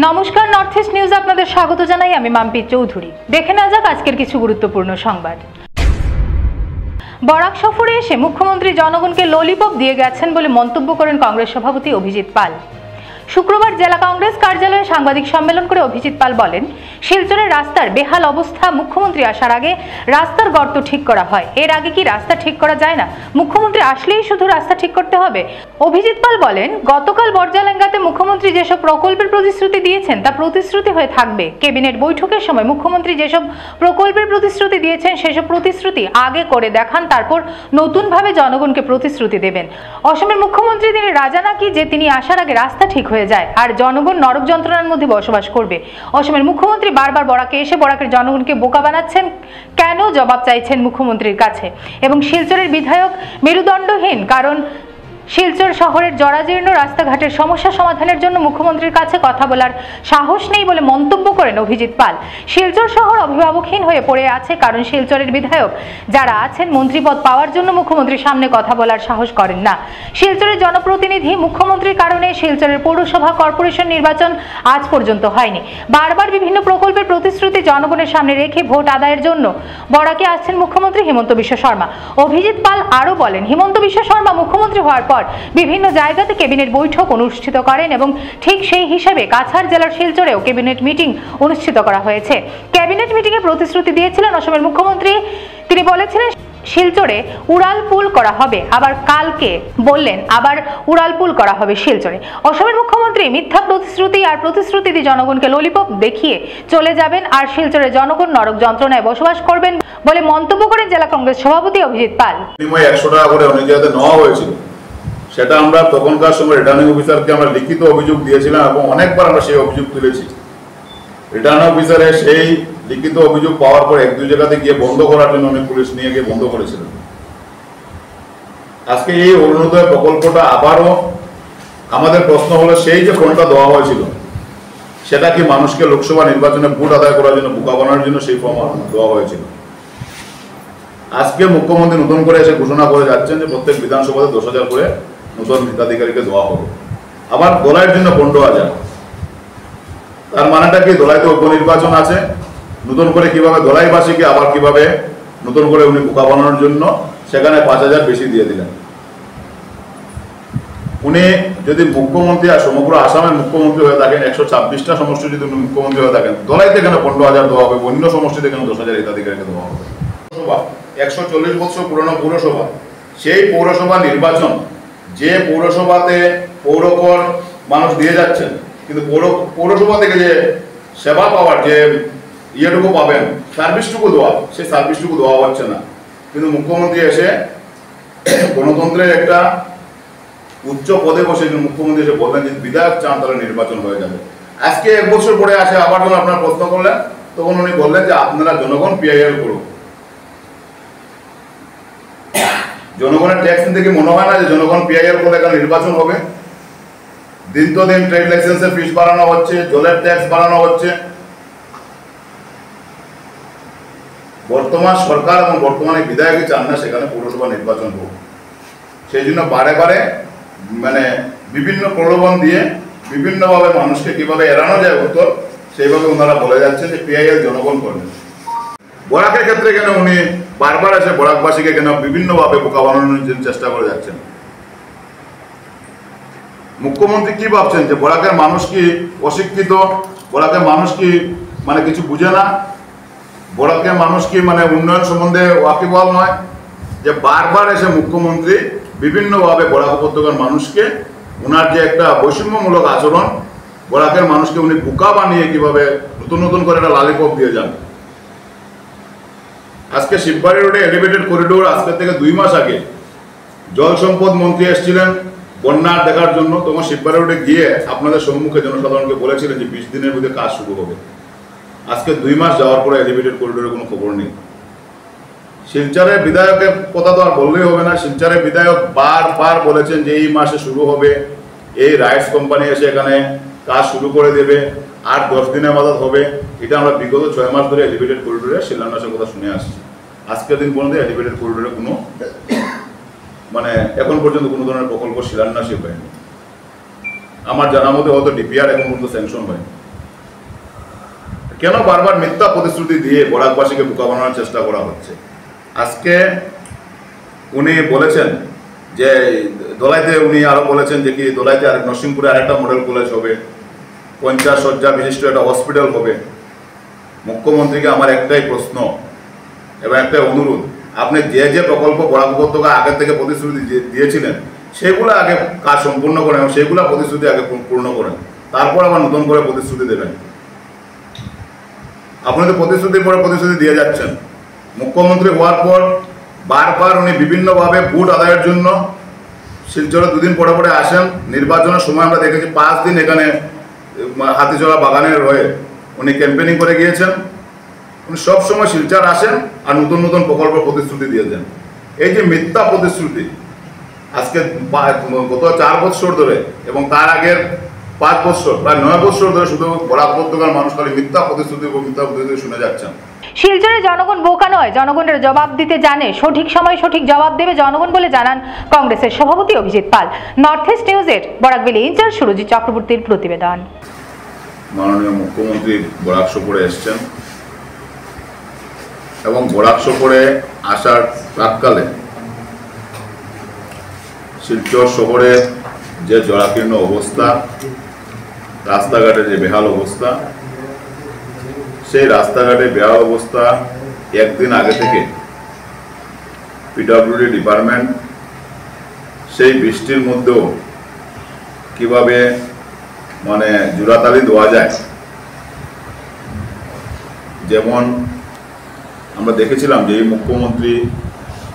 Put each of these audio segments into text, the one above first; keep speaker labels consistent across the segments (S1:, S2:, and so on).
S1: নমস্কার, north east news আপনাদের স্বাগত জানাই। আমি মাম্পি চৌধুরী। দেখে নেওয়া যাক আজকের কিছু গুরুত্বপূর্ণ সংবাদ। বরাক সফরে এসে মুখ্যমন্ত্রী জনগণকে ললিপপ দিয়ে গেছেন বলে মন্তব্য করেন কংগ্রেস সভাপতি অভিজিৎ পাল। শুক্রবার জেলা কংগ্রেস কার্যালয়ে সাংবাদিক সম্মেলন করে অভিজিৎ পাল বলেন, শিলচরের রাস্তার বেহাল অবস্থা, মুখ্যমন্ত্রী আসার আগে রাস্তার গর্ত ঠিক করা হয়, এর আগে কি রাস্তা ঠিক করা যায় না? মুখ্যমন্ত্রী আসলেই শুধু রাস্তা ঠিক করতে হবে? অভিজিৎ পাল বলেন, গতকাল বর্জালেঙ্গাতে মুখ্যমন্ত্রী যেসব প্রকল্পের প্রতিশ্রুতি দিয়েছেন তা প্রতিশ্রুতি হয়ে থাকবে। ক্যাবিনেট বৈঠকের সময় মুখ্যমন্ত্রী যেসব প্রকল্পের প্রতিশ্রুতি দিয়েছেন সেসব প্রতিশ্রুতি আগে করে দেখান, তারপর নতুনভাবে জনগণকে প্রতিশ্রুতি দেবেন। অসমের মুখ্যমন্ত্রী তিনি রাজা নাকি যে তিনি আসার আগে রাস্তা ঠিক হয়ে যায় আর জনগণ নরক যন্ত্রণার মধ্যে বসবাস করবে? অসমের মুখ্যমন্ত্রী বারবার বরাকে এসে বরাকের জনগণকে বোকা বানাচ্ছেন কেন, জবাব চাইছেন মুখ্যমন্ত্রীর কাছে। এবং শিলচরের বিধায়ক মেরুদণ্ডহীন, কারণ শিলচর শহরের জরাজীর্ণ রাস্তাঘাটের সমস্যা সমাধানের জন্য মুখ্যমন্ত্রীর কাছে কথা বলার সাহস নেই বলে মন্তব্য করেন অভিজিৎ পাল। শিলচর শহর অভিভাবকহীন হয়ে পড়ে আছে, কারণ শিলচরের বিধায়ক যারা আছেন মন্ত্রীপদ পাওয়ার জন্য মুখ্যমন্ত্রীর সামনে কথা বলার সাহস করেন না। শিলচরের জনপ্রতিনিধি মুখ্যমন্ত্রীর কারণে শিলচরের পৌরসভা কর্পোরেশন নির্বাচন আজ পর্যন্ত হয়নি। বারবার বিভিন্ন প্রকল্পের প্রতিশ্রুতি জনগণের সামনে রেখে ভোট আদায়ের জন্য বরাকে আসছেন মুখ্যমন্ত্রী হিমন্ত বিশ্ব শর্মা। অভিজিৎ পাল আরও বলেন, হিমন্ত বিশ্ব শর্মা মুখ্যমন্ত্রী হওয়ার পর বিভিন্ন জায়গাতে ক্যাবিনেট বৈঠক অনুষ্ঠিত করেন এবং ঠিক সেই হিসাবে কাছাড় জেলার শিলচরেও ক্যাবিনেট মিটিং অনুষ্ঠিত করা হয়েছে। ক্যাবিনেট মিটিংয়ে প্রতিশ্রুতি দিয়েছিলেন অসমের মুখ্যমন্ত্রী। তিনি বলেছিলেন শিলচরে উড়াল পুল করা হবে, আবার কালকে বললেন আবার উড়াল পুল করা হবে শিলচরে। অসমের মুখ্যমন্ত্রী মিথ্যা প্রতিশ্রুতি আর প্রতিশ্রুতি দিয়ে জনগণকে ললিপপ দেখিয়ে চলে যাবেন আর শিলচরের জনগণ নরক যন্ত্রণায় বসবাস করবেন বলে মন্তব্য করেন জেলা কংগ্রেস সভাপতি অভিজিৎ পাল।
S2: 100 টাকা করে অনেক জায়গাতে নেওয়া হয়েছিল, সেটা আমরা তখনকার সময় রিটার্নিং অফিসারকে আমরা লিখিত অভিযোগ দিয়েছিলাম এবং অনেকবার আমরা সেই অভিযোগ তুলেছি। রিটার্নিং অফিসারে সেই লিখিত অভিযোগ পাওয়ার পর এক দুই জায়গাতে গিয়ে বন্ধ করার জন্য অনেক পুলিশ নিয়ে গিয়ে বন্ধ করেছিলেন। আজকে এই অরুণোদয় প্রকল্পটা আবারও আমাদের প্রশ্ন হলো, সেই যে ফন্ডটা দেওয়া হয়েছিল সেটা কি মানুষকে লোকসভা নির্বাচনে ভোট আদায় করার জন্য বোকা বানানোর জন্য সেই ফর্ম দেওয়া হয়েছিল? আজকে মুখ্যমন্ত্রী নতুন করে এসে ঘোষণা করে যাচ্ছেন যে প্রত্যেক বিধানসভাতে 10,000 করে নতুন হিতাধিকারীকে দেওয়া হবে, আবার দোলাইয়ের জন্য 15,000। তার মানেটা কি? দোলাইতে উপনির্বাচন আছে, নতুন করে কিভাবে দোলাইবাসীকে আবার কিভাবে নতুন করে উনি বোকা বানানোর জন্য সেখানে 5,000 বেশি দিয়ে দিলেন। উনি যদি মুখ্যমন্ত্রী আর সমগ্র আসামের মুখ্যমন্ত্রী হয়ে থাকেন, 126টা সমষ্টি যদি উনি মুখ্যমন্ত্রী হয়ে থাকেন, দোলাইতে কেন 15,000 দেওয়া হবে, অন্য সমষ্টিতে কেন 10,000 হিতাধিকারীকে দেওয়া হবে? 140 বছর পুরনো পৌরসভা, সেই পৌরসভা নির্বাচন, যে পৌরসভাতে পৌরকর মানুষ দিয়ে যাচ্ছেন, কিন্তু পৌরসভা থেকে যে সেবা পাওয়ার যে ইয়েটুকু পাবেন, সার্ভিসটুকু দেওয়া, সেই সার্ভিসটুকু দেওয়া হচ্ছে না। কিন্তু মুখ্যমন্ত্রী এসে গণতন্ত্রের একটা উচ্চ পদে বসে মুখ্যমন্ত্রী এসে বললেন যে বিধায়ক চান তাহলে নির্বাচন হয়ে যাবে। আজকে 1 বছর পরে আসে আবার যখন আপনারা প্রশ্ন করলেন, তখন উনি বললেন যে আপনারা জনগণ পিআইএল করুন। জনগণের ট্যাক্স থেকে মনে হয় না যে জনগণ পিআইএল করে এখানে নির্বাচন হবে? দিন তো দিন ট্রেড লাইসেন্সের ফিস বাড়ানো হচ্ছে, জলের ট্যাক্স বাড়ানো হচ্ছে। বর্তমান সরকার এবং বর্তমানে বিধায়কই চান না সেখানে পৌরসভা নির্বাচন হোক। সেই জন্য বারে বারে বিভিন্ন প্রলোভন দিয়ে বিভিন্নভাবে মানুষকে কিভাবে এড়ানো যায় উত্তর, সেইভাবে ওনারা বলে যাচ্ছেন যে পিআইএল জনগণ করবেন। বরাকের ক্ষেত্রে কেন উনি বারবার এসে বরাকবাসীকে কেন বিভিন্নভাবে বোকা বানানোর জন্য চেষ্টা করে যাচ্ছেন? মুখ্যমন্ত্রী কি ভাবছেন যে বরাকের মানুষ কি অশিক্ষিত? বরাকের মানুষ কি কিছু বুঝে না? বরাকের মানুষ কি উন্নয়ন সম্বন্ধে ওয়াকিবহাল নয়? যে বারবার এসে মুখ্যমন্ত্রী বিভিন্নভাবে বরাক উপত্যকার মানুষকে, ওনার যে একটা বৈষম্যমূলক আচরণ, বরাকের মানুষকে উনি বোকা বানিয়ে কিভাবে নতুন নতুন করে একটা লালিপপ দিয়ে যান। আজকে শিববাড়ি রোডে এলিভেটেড করিডোর, আজকে থেকে 2 মাস আগে জল সম্পদ মন্ত্রী এসেছিলেন বন্যার দেখার জন্য, তখন শিববাড়ি রোডে গিয়ে আপনাদের সম্মুখে জনসাধারণকে বলেছিলেন যে 20 দিনের মধ্যে কাজ শুরু হবে। আজকে 2 মাস যাওয়ার পরে এলিভেটেড করিডোরের কোনো খবর নেই। শিলচরের বিধায়কের কথা তো আর বললেই হবে না। শিলচরের বিধায়ক বারবার বলেছেন যে এই মাসে শুরু হবে, এই রাইটস কোম্পানি এসে এখানে কাজ শুরু করে দেবে, আর 10 দিনের মাথায় হবে। এটা আমরা বিগত 6 মাস ধরে এলিভেটেড করিডোরে শিলান্যাসের কথা শুনে আসছি। আজকের দিন পর্যন্ত এলিভেটেড করিডোরে কোনো এখন পর্যন্ত কোনো ধরনের প্রকল্প শিলান্যাসই হয়নি। আমার জানা মতে হয়তো ডিপিআর এখন পর্যন্ত স্যাংশন হয়নি। কেন বারবার মিথ্যা প্রতিশ্রুতি দিয়ে বরাকবাসীকে বোকা বানানোর চেষ্টা করা হচ্ছে? আজকে উনি বলেছেন যে দোলাইতে, উনি আরো বলেছেন যে কি দোলাইতে আর নরসিংপুরে আরেকটা মডেল কলেজ হবে, 50 শয্যা বিশিষ্ট একটা হসপিটাল হবে। মুখ্যমন্ত্রীকে আমার একটাই প্রশ্ন এবং একটাই অনুরোধ, আপনি যে যে প্রকল্প বরাক উপত্যকা আগে থেকে প্রতিশ্রুতি দিয়েছিলেন সেগুলো আগে কাজ সম্পূর্ণ করেন এবং সেগুলো প্রতিশ্রুতি আগে পূর্ণ করেন, তারপর আবার নতুন করে প্রতিশ্রুতি দেবেন। আপনি তো প্রতিশ্রুতির পরে প্রতিশ্রুতি দিয়ে যাচ্ছেন। মুখ্যমন্ত্রী হওয়ার পর বারবার উনি বিভিন্নভাবে ভোট আদায়ের জন্য শিলচরে দুদিন পরে পরে আসেন। নির্বাচনের সময় আমরা দেখেছি 5 দিন এখানে হাতিচলা বাগানের হয়ে উনি ক্যাম্পেনিং করে গিয়েছেন। উনি সবসময় শিলচর আসেন আর নতুন নতুন প্রকল্প প্রতিশ্রুতি দিয়েছেন। এই যে মিথ্যা প্রতিশ্রুতি আজকে গত 4 বছর ধরে এবং তার আগের 5 বছর, প্রায় 9 বছর ধরে শুধু বরাক উপত্যকার মানুষ খালি মিথ্যা প্রতিশ্রুতি শুনে যাচ্ছেন।
S1: শিলচরের জনগণ বোকা নয়, জনগণের জবাব দিতে জানে, সঠিক সময় সঠিক জবাব দেবে জনগণ বলে জানান কংগ্রেসের সভাপতি অভিজিৎ পাল। নর্থ ইস্ট নিউজের বরাকভ্যালি ইনচার্জ সুরজিৎ চক্রবর্তীর প্রতিবেদন।
S2: মাননীয় মুখ্যমন্ত্রী বরাক সফরে এসছেন এবং বরাক সফরে আসার প্রাককালে শিলচর শহরে যে জরাকীর্ণ অবস্থা, রাস্তাঘাটের যে বেহাল অবস্থা, সেই রাস্তাঘাটের বেহাল অবস্থা একদিন আগে থেকে পিডব্লিউডি ডিপার্টমেন্ট সেই বৃষ্টির মধ্যেও কিভাবে মানে জোড়াতালি দেওয়া যায়। যেমন আমরা দেখেছিলাম যে এই মুখ্যমন্ত্রী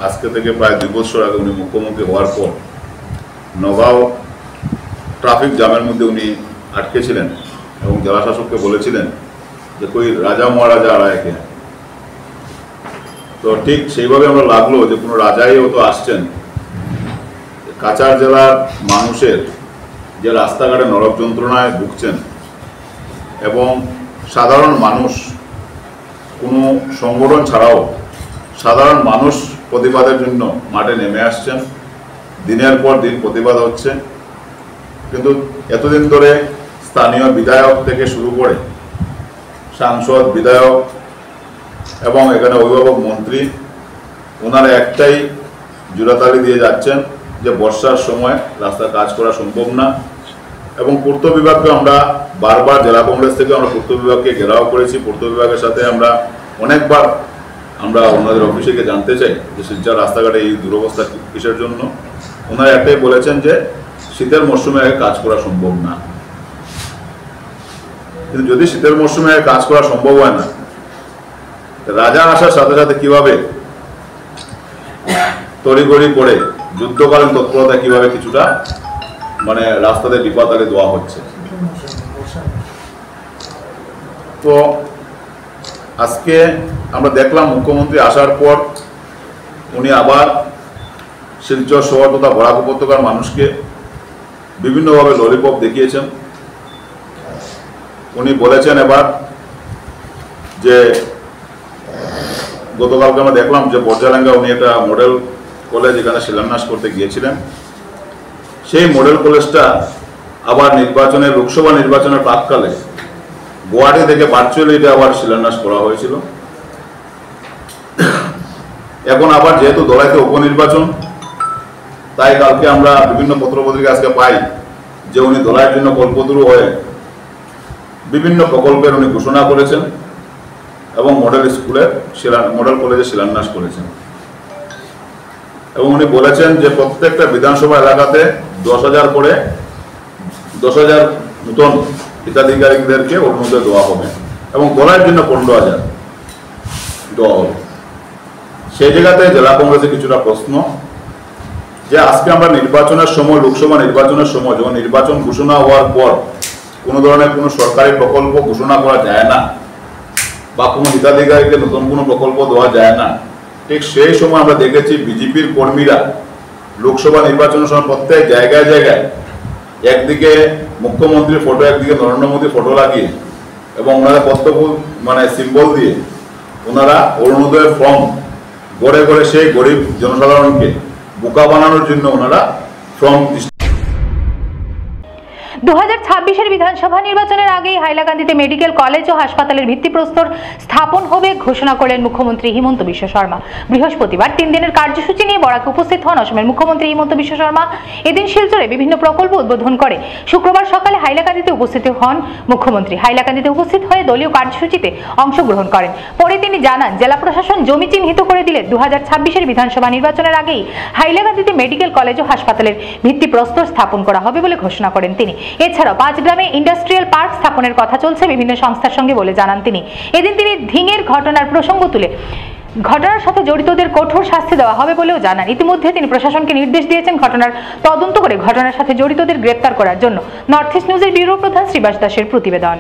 S2: আজকে থেকে প্রায় 2 বছর আগে উনি মুখ্যমন্ত্রী হওয়ার পর নগাঁও ট্রাফিক জ্যামের মধ্যে উনি আটকে ছিলেন এবং জেলা শাসককে বলেছিলেন যে কই রাজা মহারাজা আড়াইকে। তো ঠিক সেইভাবে আমরা লাগলো যে কোনো রাজাইও তো আসছেন। কাছাড় জেলার মানুষের যে রাস্তাঘাটে নরক যন্ত্রণায় ভুগছেন এবং সাধারণ মানুষ কোনো সংগঠন ছাড়াও সাধারণ মানুষ প্রতিবাদের জন্য মাঠে নেমে আসছেন। দিনের পর দিন প্রতিবাদ হচ্ছে, কিন্তু এতদিন ধরে স্থানীয় বিধায়ক থেকে শুরু করে সাংসদ, বিধায়ক এবং এখানে অভিভাবক মন্ত্রী ওনারা একটাই জোড়াতালি দিয়ে যাচ্ছেন যে বর্ষার সময় রাস্তা কাজ করা সম্ভব না। এবং পূর্ত বিভাগকে আমরা বারবার, জেলা কংগ্রেস থেকে আমরা পূর্ত বিভাগকে ঘেরাও করেছি। পূর্ত বিভাগের সাথে আমরা অনেকবার আমরা ওনাদের অফিসে গিয়ে জানতে চাই যে শিলচর রাস্তাঘাটে এই দুরবস্থা কিসের জন্য। ওনারা একটাই বলেছেন যে শীতের মরশুমে কাজ করা সম্ভব না। কিন্তু যদি শীতের মরশুমে কাজ করা সম্ভব হয় না, রাজা আসার সাথে সাথে কিভাবে তড়িঘড়ি করে যুদ্ধকালীন তৎপরতা কিভাবে কিছুটা মানে রাস্তাতে ডিপাতালে দেওয়া হচ্ছে। তো আজকে আমরা দেখলাম মুখ্যমন্ত্রী আসার পর উনি আবার শিলচর শহর তথা বরাক উপত্যকার মানুষকে বিভিন্নভাবে ললিপপ দেখিয়েছেন। উনি বলেছেন এবার যে গতকালকে আমরা দেখলাম যে বর্জালাঙ্গা উনি একটা মডেল কলেজ এখানে শিলান্যাস করতে গিয়েছিলেন। সেই মডেল কলেজটা আবার নির্বাচনের, লোকসভা নির্বাচনের প্রাককালে গুয়াহাটি থেকে ভার্চুয়ালি এটা আবার শিলান্যাস করা হয়েছিল। এখন আবার যেহেতু দলাইতে উপনির্বাচন, তাই কালকে আমরা বিভিন্ন পত্রপত্রিকা আজকে পাই যে উনি দলাইয়ের জন্য কল্পতরু হয়ে বিভিন্ন প্রকল্পের উনি ঘোষণা করেছেন এবং মডেল স্কুলের মডেল কলেজে শিলান্যাস করেছেন। এবং উনি বলেছেন যে প্রত্যেকটা বিধানসভা এলাকাতে 10,000 করে 10,000 নতুন হিতাধিকারীদেরকে অরুণোদয় দেওয়া হবে এবং দলাইয়ের জন্য 15,000 দেওয়া হবে। সেই জায়গাতে জেলা কংগ্রেসের কিছুটা প্রশ্ন যে আজকে আমরা নির্বাচনের সময়, লোকসভা নির্বাচনের সময় যখন নির্বাচন ঘোষণা হওয়ার পর কোনো ধরনের কোনো সরকারি প্রকল্প ঘোষণা করা যায় না বা কোনো হিতাধিকারীকে নতুন কোনো প্রকল্প দেওয়া যায় না, ঠিক সেই সময় আমরা দেখেছি বিজেপির কর্মীরা লোকসভা নির্বাচনের সময় প্রত্যেক জায়গায় জায়গায় একদিকে মুখ্যমন্ত্রীর ফটো, একদিকে নরেন্দ্র মোদীর ফটো লাগিয়ে এবং ওনারা কর্তব্য মানে সিম্বল দিয়ে ওনারা অরুণোদয়ের ফর্ম গড়ে গড়ে সেই গরিব জনসাধারণকে বোকা বানানোর জন্য ওনারা ফর্ম।
S1: 2026-এর বিধানসভা নির্বাচনের আগেই হাইলাকান্দিতে মেডিকেল কলেজ ও হাসপাতালের ভিত্তিপ্রস্তর স্থাপন হবে ঘোষণা করলেন মুখ্যমন্ত্রী হিমন্ত বিশ্ব শর্মা। বৃহস্পতিবার 3 দিনের কার্যসূচি নিয়ে বরাকে উপস্থিত হন অসমের মুখ্যমন্ত্রী হিমন্ত বিশ্ব শর্মা। এদিন শিলচরে বিভিন্ন প্রকল্প উদ্বোধন করে শুক্রবার সকালে হাইলাকান্দিতে উপস্থিত হন মুখ্যমন্ত্রী। হাইলাকান্দিতে উপস্থিত হয়ে দলীয় কার্যসূচিতে অংশগ্রহণ করেন। পরে তিনি জানান, জেলা প্রশাসন জমি চিহ্নিত করে দিলে 2026-এর বিধানসভা নির্বাচনের আগেই হাইলাকান্দিতে মেডিকেল কলেজ ও হাসপাতালের ভিত্তিপ্রস্তর স্থাপন করা হবে বলে ঘোষণা করেন তিনি। এছাড়াও 5 গ্রামে ইন্ডাস্ট্রিয়াল পার্ক স্থাপনের কথা চলছে বিভিন্ন সংস্থার সঙ্গে বলে জানান তিনি। এদিন তিনি ধিঙের ঘটনার প্রসঙ্গ তুলে ঘটনার সাথে জড়িতদের কঠোর শাস্তি দেওয়া হবে বলেও জানান। ইতিমধ্যে তিনি প্রশাসনকে নির্দেশ দিয়েছেন ঘটনার তদন্ত করে ঘটনার সাথে জড়িতদের গ্রেপ্তার করার জন্য। নর্থ ইস্ট নিউজের ব্যুরো প্রধান শ্রীবাস দাসের প্রতিবেদন।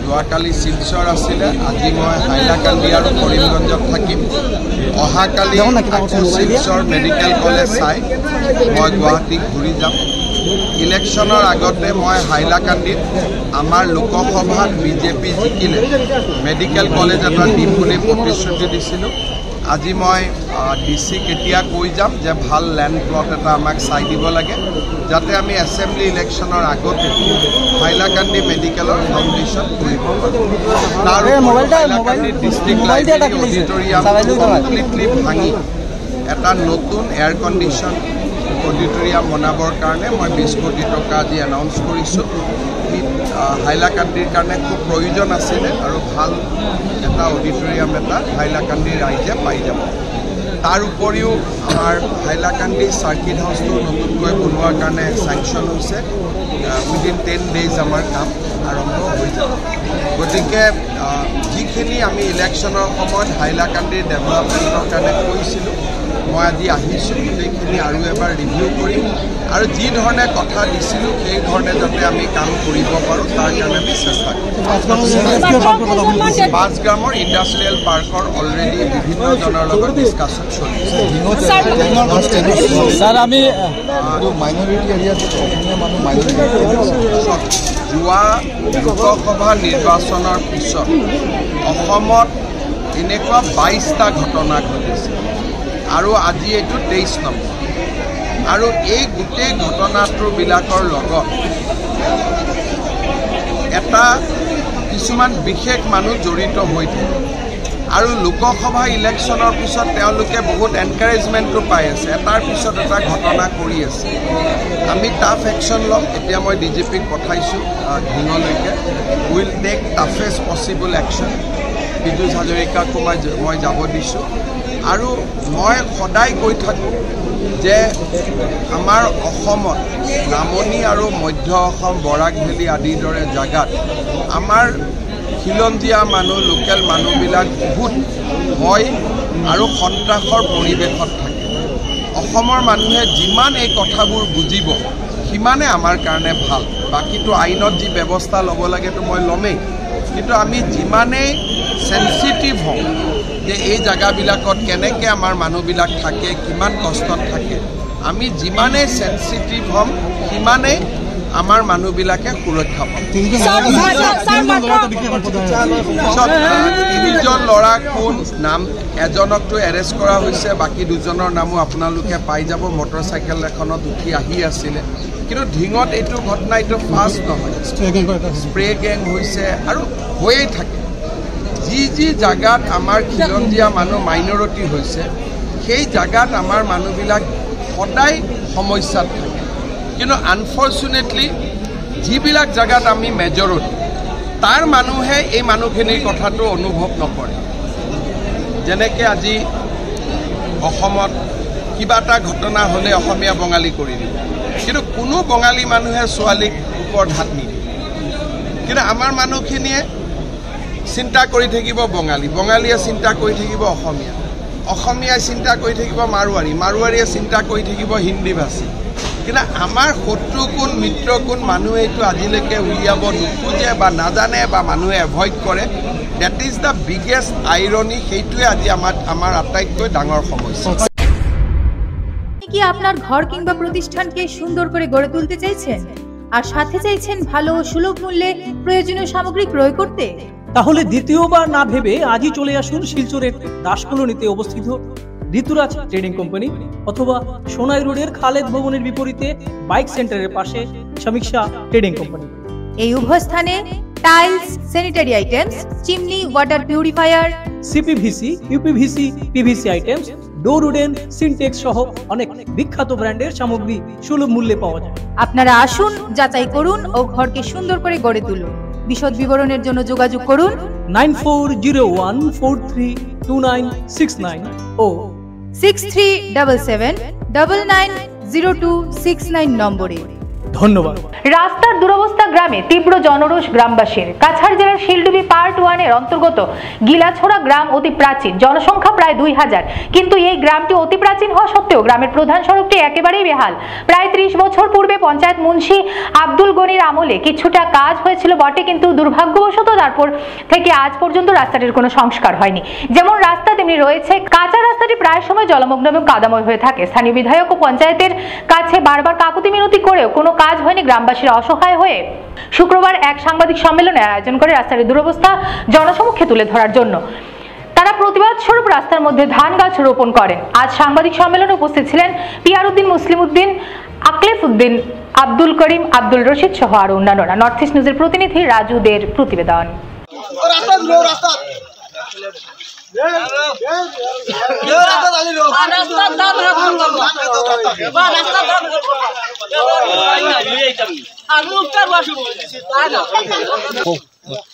S3: যোৱাকালি শিলচৰ আছিলে, আজি মই হাইলাকান্দি আৰু কৰিমগঞ্জত থাকিম। অহাকালি শিলচৰ মেডিকেল কলেজ চাই মই গুৱাহাটী ঘূৰি যাম। ইলেকশ্যনৰ আগতে মই হাইলাকান্দিত আমাৰ লোকসভাত বিজেপি জিকিলে মেডিকেল কলেজ এটা দিম বুলি প্ৰতিশ্ৰুতি দিছিলোঁ। আজি মই ডিচিক এতিয়া কৈ যাম যে ভাল লেণ্ড প্লট এটা আমাক চাই দিব লাগে, যাতে আমি এছেম্বলি ইলেকশ্যনৰ আগতে হাইলাকান্দি মেডিকেলৰ ফাউণ্ডেশ্যন কৰিব পাৰোঁ। তাৰ Hailakandi district library auditorium completely ভাঙি এটা নতুন এয়াৰ কণ্ডিশ্যন অডিটৰিয়াম বনাবৰ কাৰণে মই 20 কোটি টকা আজি এনাউন্স কৰিছোঁ। হাইলাকান্দিৰ কাৰণে খুব প্ৰয়োজন আছিলে আৰু ভাল এটা অডিটৰিয়াম এটা হাইলাকান্দিৰ ৰাইজে পাই যাব। তাৰ উপৰিও আমাৰ হাইলাকান্দি চাৰ্কিট হাউচটো নতুনকৈ বনোৱাৰ কাৰণে চেংচন হৈছে। উইদিন 10 ডেইজ আমাৰ কাম আৰম্ভ হৈ যাব। গতিকে যিখিনি আমি ইলেকশ্যনৰ সময়ত হাইলাকান্দিৰ ডেভেলপমেণ্টৰ কাৰণে কৈছিলোঁ, মই আজি আহিছোঁ। গোটেইখিনি আৰু এবাৰ ৰিভিউ কৰিম আৰু যি ধৰণে কথা দিছিলোঁ সেই ধৰণে যাতে আমি কাম কৰিব পাৰোঁ তাৰ কাৰণে আমি চেষ্টা কৰিম। 5 গ্ৰামৰ ইণ্ডাষ্ট্ৰিয়েল পাৰ্কৰ অলৰেডি বিভিন্নজনৰ লগত ডিছকাশ্যন চলিছে। যোৱা লোকসভা নিৰ্বাচনৰ পিছত অসমত এনেকুৱা 22টা ঘটনা ঘটিছে আৰু আজি এইটো 23 নম্বৰ। আৰু এই গোটেই ঘটনাটোবিলাকৰ লগত এটা কিছুমান বিশেষ মানুহ জড়িত হৈ থাকে আৰু লোকসভা ইলেকশ্যনৰ পিছত তেওঁলোকে বহুত এনকাৰেজমেণ্টটো পাই আছে, এটাৰ পিছত এটা ঘটনা কৰি আছে। আমি টাফ একশ্যন ল'ম। এতিয়া মই ডিজিপিক পঠাইছোঁ ধিঙলৈকে। Will take toughest possible action. Piyush হাজৰিকাকো মই যাব দিছোঁ। আৰু মই সদায় কৈ থাকোঁ যে আমাৰ অসমত নামনি আৰু মধ্য অসম, বৰাক ভেলী আদিৰ দৰে জেগাত আমাৰ খিলঞ্জীয়া মানুহ, লোকেল মানুহবিলাক বহুত ভয় আৰু সন্ত্ৰাসৰ পৰিৱেশত থাকে। অসমৰ মানুহে যিমান এই কথাবোৰ বুজিব সিমানে আমাৰ কাৰণে ভাল। বাকীটো আইনত যি ব্যৱস্থা ল'ব লাগেতো মই ল'মেই, কিন্তু আমি যিমানেই চেনচিটিভ হওঁ যে এই জেগাবিলাকত কেনেকৈ আমাৰ মানুহবিলাক থাকে, কিমান কষ্টত থাকে, আমি যিমানেই চেনচিটিভ হ'ম সিমানেই আমাৰ মানুহবিলাকে সুৰক্ষা পাব। 3জন ল'ৰা কোন নাম, এজনকতো এৰেষ্ট কৰা হৈছে, বাকী 2জনৰ নামো আপোনালোকে পাই যাব। মটৰচাইকেল এখনত উঠি আহি আছিলে। কিন্তু ধিঙত এইটো ঘটনা এইটো ফাৰ্ষ্ট নহয়, স্প্ৰে গেং হৈছে আৰু হৈয়ে থাকে। যি জেগাত আমাৰ খিলঞ্জীয়া মানুহ মাইনৰিটি হৈছে সেই জেগাত আমাৰ মানুহবিলাক সদায় সমস্যাত থাকে। কিন্তু আনফৰ্চুনেটলি যিবিলাক জেগাত আমি মেজৰিটি, তাৰ মানুহে এই মানুহখিনিৰ কথাটো অনুভৱ নকৰে। যেনেকৈ আজি অসমত কিবা এটা ঘটনা হ'লে অসমীয়া বঙালী কৰি দিব, কিন্তু কোনো বঙালী মানুহে ছোৱালীক ওপৰত হাত নিদিয়ে। কিন্তু আমাৰ মানুহখিনিয়ে চিন্তা কৰি থাকিব বঙালী, বঙালীয়ে চিন্তা কৰি থাকিব অসমীয়া, অসমীয়াই চিন্তা কৰি থাকিব মাৰোৱাৰী, মাৰোৱাৰীয়ে চিন্তা কৰি থাকিব হিন্দী ভাষী। কিন্তু আমাৰ শত্ৰু কোন, মিত্ৰ কোন মানুহে এইটো আজিলৈকে উলিয়াব নোখোজে বা নাজানে বা মানুহে এভইড কৰে। That is the biggest irony. সেইটোৱে আজি আমাৰ আটাইতকৈ ডাঙৰ সমস্যা।
S1: কি আপনার ঘর কিংবা প্রতিষ্ঠানকে সুন্দর করে গড়ে তুলতে চাইছেন আর সাথে চাইছেন ভালো ও সুলভ মূল্যে প্রয়োজনীয় সামগ্রী ক্রয় করতে?
S4: তাহলে দ্বিতীয়বার না ভেবে আজই চলে আসুন শিলচরের দাস কলোনিতে অবস্থিত ঋতুরাজ ট্রেডিং কোম্পানি অথবা সোনাই রোডের খালেদ ভবনের বিপরীতে বাইক সেন্টারের পাশে সমীক্ষা ট্রেডিং কোম্পানি।
S1: এই উভয় স্থানে tiles, sanitary items, chimney, water purifier,
S4: CPVC, uPVC, PVC items, ডোর উডেন, সিনটেক্স সহ অনেক বিখ্যাত ব্র্যান্ডের সামগ্রী সুলভ মূল্যে পাওয়া যায়।
S1: আপনারা আসুন, যাচাই করুন ও ঘরকে সুন্দর করে গড়ে তুলুন। বিশদ বিবরণের জন্য যোগাযোগ করুন
S4: 9401432969 ও
S1: 6377990269 নম্বরে।
S4: ধন্যবাদ।
S1: রাস্তার দুরবস্থা গ্রামে তীব্র জনরোষ গ্রামবাসীর। কাছাড় জেলার শিলডুবি পার্ট 1 এর অন্তর্গত গিলাছড়া গ্রাম অতি প্রাচীন, জনসংখ্যা প্রায় 2000, কিন্তু এই গ্রামটি অতি প্রাচীন হওয়া সত্ত্বেও গ্রামের প্রধান সড়কটি একেবারেই বেহাল। প্রায় 30 বছর পূর্বে পঞ্চায়েত মুন্সি আব্দুল গনির আমলে কিছুটা কাজ হয়েছিল বটে, কিন্তু দুর্ভাগ্যবশত তারপর থেকে আজ পর্যন্ত রাস্তাটির কোনো সংস্কার হয়নি। যেমন রাস্তা তেমনি রয়েছে কাঁচা রাস্তাটি প্রায় সময় জলমগ্ন এবং কাদাময় হয়ে থাকে। স্থানীয় বিধায়ক ও পঞ্চায়েতের কাছে বারবার কাকুতি মিনতি করেও কোনো কাজ হয়নি। গ্রামবাসীরা অসহায় হয়ে শুক্রবার এক সাংবাদিক সম্মেলনের আয়োজন করে রাস্তার দুরবস্থা জনসমক্ষে তুলে ধরার জন্য। তারা প্রতিবাদ স্বরূপ রাস্তার মধ্যে ধান গাছ রোপণ করেন। আজ সাংবাদিক সম্মেলনে উপস্থিত ছিলেন পিয়ার উদ্দিন, মুসলিম উদ্দিন, আকলিফ উদ্দিন, আব্দুল করিম, আব্দুল রশিদ সহ আরো অন্যান্যরা। নর্থ ইস্ট নিউজের প্রতিনিধি রাজু দের প্রতিবেদন।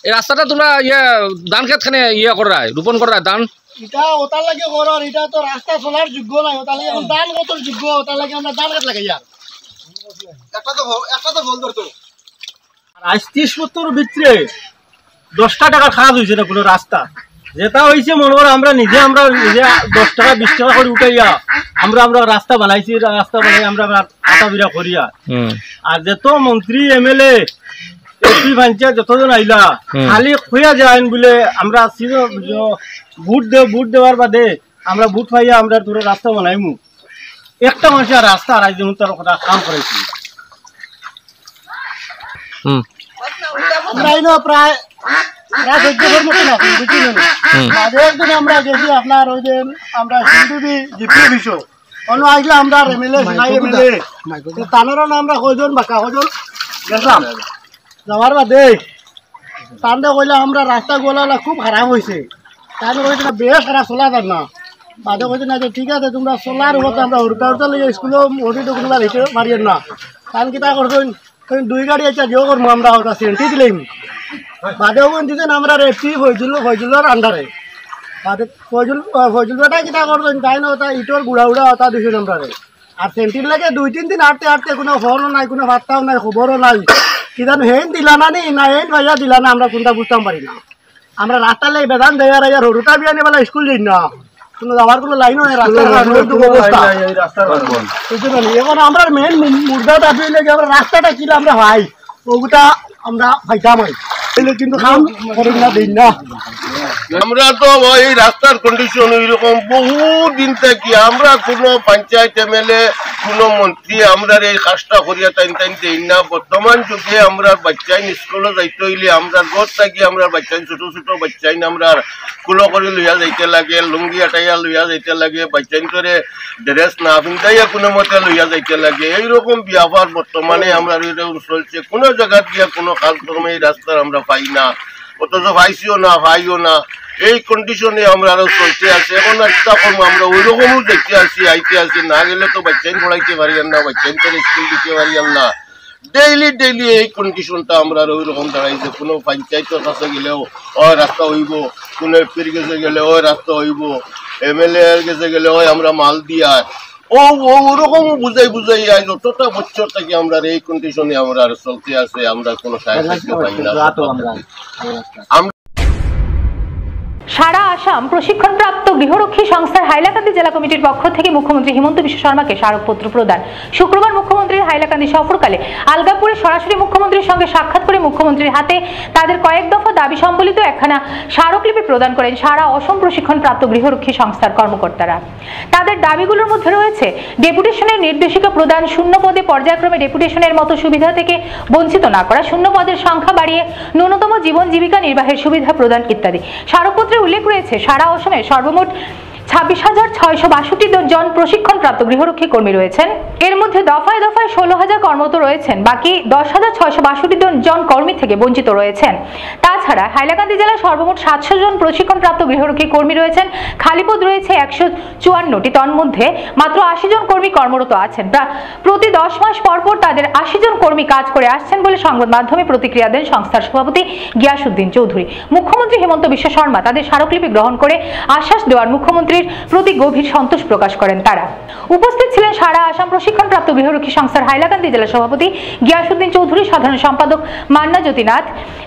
S5: এই রাস্তাটা তোমরা ধান খেত খানে করা রোপণ করা ধান
S6: এটা ওটার লাগে করো, এটা তো রাস্তা চলার যোগ্য নাই, ওটার লাগে এখন ধান কত যোগ্য, ওটার লাগে আমরা ধান খেত লাগাই। আর একটা তো বল ধরতো আজ 30 বছর ভিতরে 10 টাকা খারাপ হয়েছে না কোনো রাস্তা। যেটা হয়েছে মনে করো আমরা নিজে 10 টাকা 20 টাকা করে উঠাইয়া আমরা রাস্তা বানাইছি, রাস্তা বানাই আমরা আটা বিরা করিয়া। আর যত মন্ত্রী এমএলএ এমপি পঞ্চায়েত যতজন আইলা খালি খুঁয়া যায় বলে আমরা ভোট দেওয়ার বাদে আমরা ভোট পাইয়া আমরা তোর রাস্তা বানাইমু, একটা মানুষের রাস্তা আর একজন তার কথা কাম করাইছি। আমরা প্রায় 10 বছর মতো না বুঝলেন। একদিন আমরা গেছি আপনার ওই যে আমরা শিলডুবি জিপি অফিসও অন্য আসলে আমরা এমএলএ তানেরও না আমরা কয়জন বাঁকা কয়জন গেছিলাম। যাওয়ার বাদে তান্ডে কইলে আমরা রাস্তা গোলা খুব খারাপ হয়েছে, তাই কইছে না বেশ খারাপ চলা যান না। বাদে কইছে না যে ঠিক আছে তোমরা চলার মতো আমরা উড়তা লিয়ে স্কুলেও ওটি টুকুলা রেখে মারিয়েন না। কারণ কি তা করছেন 2 গাড়ি আছে যেও করবো আমরা ওটা সেন্টি দিলাম। বাদেও দিতেন আমরা রেপি ফজলুর আন্ডারে। বাদে ফজল বেটা কিতা করছেন তাই না ওটা ইটোর গুড়া ওটা দিয়েছেন আমরা। আর সেন্টির লাগে 2-3 দিন হাঁটতে কোনো ফোনও নাই, কোনো বার্তাও নাই, খবরও নাই। কি জানো হেন দিলা না না হেন ভাইয়া দিলা না, আমরা কোনটা বুঝতাম পারি না। আমরা রাস্তার লাগে বেদান দেয়ার হরুটা বিয়া নিয়ে বেলা স্কুল যাই না, কোনো যাওয়ার কোনো লাইনও নেই, রাস্তার এখন আমরা মেন মুর্দা দাবি লেগে আমরা রাস্তাটা কিনা আমরা ভাই ওগুটা আমরা ভাইতাম কিন্তু কাম করি না দিন না।
S7: আমরা তো এই রাস্তার কন্ডিশন এইরকম বহু দিন থেকে আমরা কোনো পঞ্চায়েত এমএলএ কোনো মন্ত্রী আমরা এই কাজটা করিয়া টাইম দেই না। বর্তমান যুগে আমরা বাচ্চাইন স্কুলে যাইতে হইলে আমরা ঘর থাকি আমরা বাচ্চাইন ছোট ছোট বাচ্চাইন আমরা কুলো করে লইয়া যাইতে লাগে, লুঙ্গি আটাইয়া লইয়া যাইতে লাগে, বাচ্চাইন করে ড্রেস না পিন্ধাইয়া কোনো মতে লইয়া যাইতে লাগে। এইরকম ব্যবহার বর্তমানে আমরা এরকম চলছে। কোনো জায়গা দিয়ে কোনো কাজকর্মে এই রাস্তার আমরা পাই না, অথচ পাইছিও না পাইও না। এই কন্ডিশনে আমরা আরো চলতে আছে। এখন একটা কর্ম আমরা ওই রকমও দেখতে আসি আইতে আসি, না গেলে তো বাচ্চাইন পড়াইতে পারি না, বাচ্চাইন করে স্কুল দিতে পারি না। ডেইলি এই কন্ডিশনটা আমরা ওই রকম দাঁড়াইছে। কোনো পঞ্চায়েতের কাছে গেলেও ওই রাস্তা হইব, কোনো এমপির কাছে গেলে ওই রাস্তা হইব, এমএলএ এর কাছে গেলে ওই আমরা মাল দিয়া ওরকম বুঝাই আজ যতটা বছর থেকে আমরা এই কন্ডিশনে আমরা চলতে আছে। আমরা কোনো সাহায্য পাই না।
S1: সারা আসাম প্রশিক্ষণপ্রাপ্ত গৃহরক্ষী সংস্থার হাইলাকান্দি জেলা কমিটির পক্ষ থেকে মুখ্যমন্ত্রী হিমন্ত বিশ্ব শর্মাকে স্মারকপত্র প্রদান। শুক্রবার মুখ্যমন্ত্রীর হাইলাকান্দি সফরকালে আলগাপুরে সরাসরি মুখ্যমন্ত্রীর সঙ্গে সাক্ষাৎ করে মুখ্যমন্ত্রীর হাতে তাদের কয়েক দফা দাবি সম্বলিত একখানা স্মারকলিপি প্রদান করেন সারা অসম প্রশিক্ষণপ্রাপ্ত গৃহরক্ষী সংস্থার কর্মকর্তারা। তাদের দাবিগুলোর মধ্যে রয়েছে ডেপুটেশনের নির্দেশিকা প্রদান, শূন্য পদে পর্যায়ক্রমে ডেপুটেশনের মতো সুবিধা থেকে বঞ্চিত না করা, শূন্য পদের সংখ্যা বাড়িয়ে ন্যূনতম জীবন জীবিকা নির্বাহের সুবিধা প্রদান ইত্যাদি। স্মারকপত্রে উল্লেখ রয়েছে সারা অসমে সর্বমোট 26,662 জন প্রশিক্ষণপ্রাপ্ত গৃহরক্ষী কর্মী রয়েছেন। এর মধ্যে দফায় দফায় 16,000 কর্মরত রয়েছেন, বাকি 10,662 জন কর্মী থেকে বঞ্চিত রয়েছেন। তাছাড়া হাইলাকান্দি জেলায় সর্বমোট 700 জন প্রশিক্ষণপ্রাপ্ত গৃহরক্ষী কর্মী রয়েছেন। খালিপদ রয়েছে 154টি, তন্মধ্যে মাত্র 80 জন কর্মী কর্মরত আছেন। প্রতি 10 মাস পর পর তাদের 80 জন কর্মী কাজ করে আসছেন বলে সংবাদ মাধ্যমে প্রতিক্রিয়া দেন সংস্থার সভাপতি গিয়াসউদ্দিন চৌধুরী। মুখ্যমন্ত্রী হেমন্ত বিশ্ব শর্মা তাদের স্মারকলিপি গ্রহণ করে আশ্বাস দেওয়ার মুখ্যমন্ত্রীর প্রতি গভীর সন্তোষ প্রকাশ করেন তারা। উপস্থিত ছিলেন সারা আসাম প্রশিক্ষণপ্রাপ্ত গৃহরক্ষী সংস্থার হাইলাকান্দি জেলা সভাপতি গিয়াসউদ্দিন চৌধুরী, সাধারণ সম্পাদক মান্না জ্যোতিনাথ,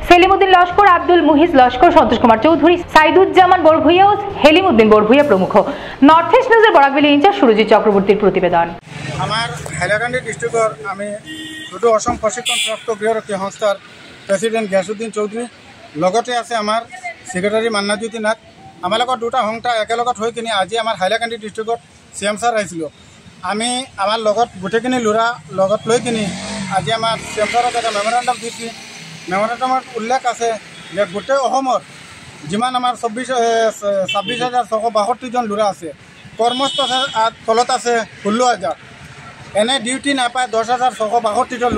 S1: সেলিমউদ্দিন লস্কর, আব্দুল মুহিজ লস্কর, সন্তোষ কুমার চৌধুরী, সাইদুজ্জামান বড়ভুইয়া ও হেলিমউদ্দিন বড়ভুইয়া প্রমুখ। নর্থ ইস্ট নিউজের বরাকভ্যালি ইনচার্জ সুরজিৎ চক্রবর্তীর প্রতিবেদন।
S6: আমার হাইলাকান্দি ডিস্ট্রিক্টর আমি দুটো অসম প্রশিক্ষণপ্রাপ্ত গৃহরক্ষী সংস্থার প্রেসিডেন্ট গিয়াসউদ্দিন চৌধুৰী, লগতে আছে আমাৰ সেক্ৰেটাৰী মান্না জ্যোতিনাথ। আমাৰ লগত দুটা সংস্থা একেলগত হৈ কিনি আজি আমাৰ হাইলাকান্দি ডিস্ট্রিক্টত CM ছাৰ আহিছিলোঁ। আমি আমাৰ লগত গোটেইখিনি ল'ৰা লগত লৈ কিনি আজি আমাৰ CM ছাৰক এটা মেমৰেণ্ডাম দিছোঁ। মেমৰেণ্ডামত উল্লেখ আছে যে গোটেই অসমৰ যিমান আমাৰ 26,662 জন ল'ৰা আছে, কৰ্মস্থল তলত আছে 16,000, এনে ডিউটি নাপায় 10,662 জন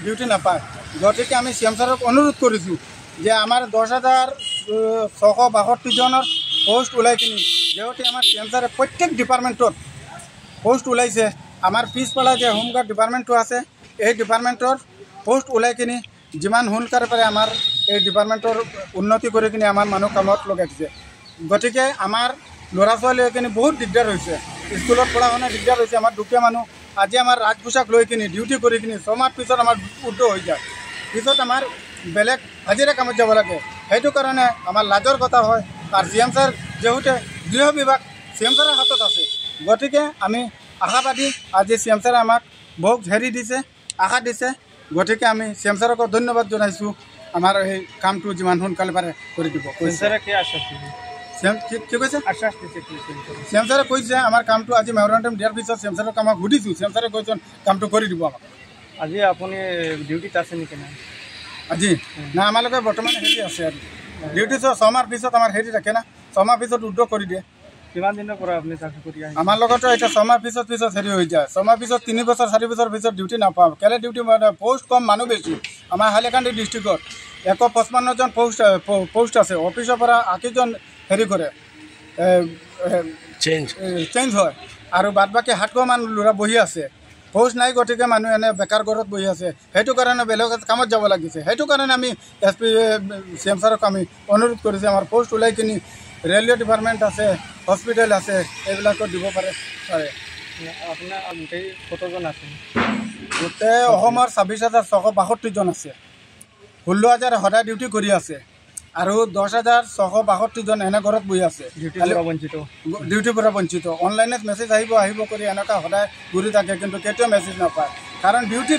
S6: ডিউটি নাপায়। গতিকে আমি CM ছাৰক অনুৰোধ কৰিছোঁ যে আমাৰ 10,662 জনৰ পোষ্ট ওলাই কিনি, যেহেতু আমাৰ CM ছাৰে প্ৰত্যেক ডিপাৰ্টমেণ্টত পোষ্ট ওলাইছে, আমাৰ পিছফালে যে হোমগাৰ্ড ডিপাৰ্টমেণ্টটো আছে এই ডিপাৰ্টমেণ্টৰ পোষ্ট ওলাই কিনি যিমান সোনকালে পাৰে আমাৰ এই ডিপাৰ্টমেণ্টৰ উন্নতি কৰি কিনি আমাৰ মানুহ কামত লগাইছে। গতিকে আমাৰ ল'ৰা ছোৱালীখিনি বহুত দিগদাৰ হৈছে, স্কুলত পঢ়া শুনা দিগদাৰ হৈছে। আমাৰ দুখীয়া মানুহ আজি আমাৰ ৰাজ পোছাক লৈ কিনি ডিউটি কৰি কিনি 6 মাহ পিছত আমাৰ উদ্যোগ হৈ যায়, পিছত আমাৰ বেলেগ হাজিৰা কামত যাব লাগে। সেইটো কাৰণে আমাৰ লাজৰ কথা হয়। আৰু CM ছাৰ যেহেতু গৃহ বিভাগ CM ছাৰৰ হাতত আছে, গতিকে আমি আশাবাদী আজি CM ছাৰে আমাক বহুত হেৰি দিছে, আশা দিছে। গতিকে আমি CM ছাৰক ধন্যবাদ জনাইছোঁ, আমাৰ এই কামটো যিমান সোনকালে পাৰে কৰি দিব। কি কৈছে CM ছাৰে কৈছে আমাৰ কামটো আজি মেমৰেণ্ডাম দিয়াৰ পিছত CM ছাৰক আমাক সুধিছোঁ, CM ছাৰে কৈছে কামটো কৰি দিব আমাক।
S8: আজি আপুনি ডিউটিত আছে নেকি? না
S6: আজি না, আমালোকে বৰ্তমান হেৰি আছে আৰু ডিউটি 6 মাহৰ পিছত আমাৰ হেৰি ৰাখে না, 6 মাহ পিছত উদ্যোগ কৰি দিয়ে।
S8: কিমান দিনৰ পৰা আপুনি চাকৰি কৰি আহিছে?
S6: আমাৰ লগতো এতিয়া 6 মাহ পিছত হেৰি হৈ যায়। 6 মাহ পিছত 3 বছৰ 4 বছৰ পিছত ডিউটি নাপাওঁ। কেলে ডিউটি পোষ্ট কম, মানুহ বেছি। আমাৰ হাইলাকান্দি ডিষ্ট্ৰিক্টত 155 জন পোষ্ট আছে। অফিচৰ পৰা 80 জন হেৰি কৰে, চেঞ্জ হয়, আৰু বাদ বাকী 700 মান ল'ৰা বহি আছে। পোষ্ট নাই, গতিকে মানুহ এনে বেকাৰ ঘৰত বহি আছে। সেইটো কাৰণে বেলেগ কামত যাব লাগিছে। সেইটো কাৰণে আমি SP CM ছাৰক আমি অনুৰোধ কৰিছোঁ, আমাৰ পোষ্ট ওলাই কিনি ৰেলৱে ডিপাৰ্টমেণ্ট আছে, হস্পিটেল আছে, এইবিলাকত দিব পাৰে।
S8: আপোনাৰ গোটেই কতজন আছে?
S6: গোটেই অসমৰ 26,662 জন আছে। 16,000 সদায় ডিউটি কৰি আছে, আৰু 10,662 জন এনে ঘৰত বহি আছে, ডিউটিৰ পৰা বঞ্চিত। অনলাইনত মেছেজ আহিব কৰি এনেকুৱা সদায় ঘূৰি থাকে, কিন্তু কেতিয়াও মেছেজ নাপায়। কাৰণ ডিউটি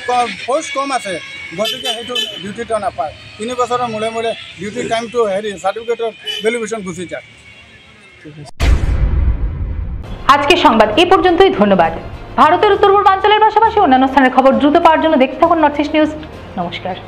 S6: পোষ্ট কম আছে, গতিকে সেইটো ডিউটিটো নাপায়। 3 বছৰৰ মূৰে মূৰে ডিউটি টাইমটো হেৰি সার্টিফিকেটৰ ভ্যালুয়েশন গুছি যায়।
S1: আজকের সংবাদ এই পর্যন্তই। ধন্যবাদ। ভারতের উত্তর পূর্বাঞ্চলের পাশাপাশি অন্যান্য স্থানের খবর দ্রুত পাওয়ার জন্য দেখতে থাকুন নর্থ ইস্ট নিউজ। নমস্কার।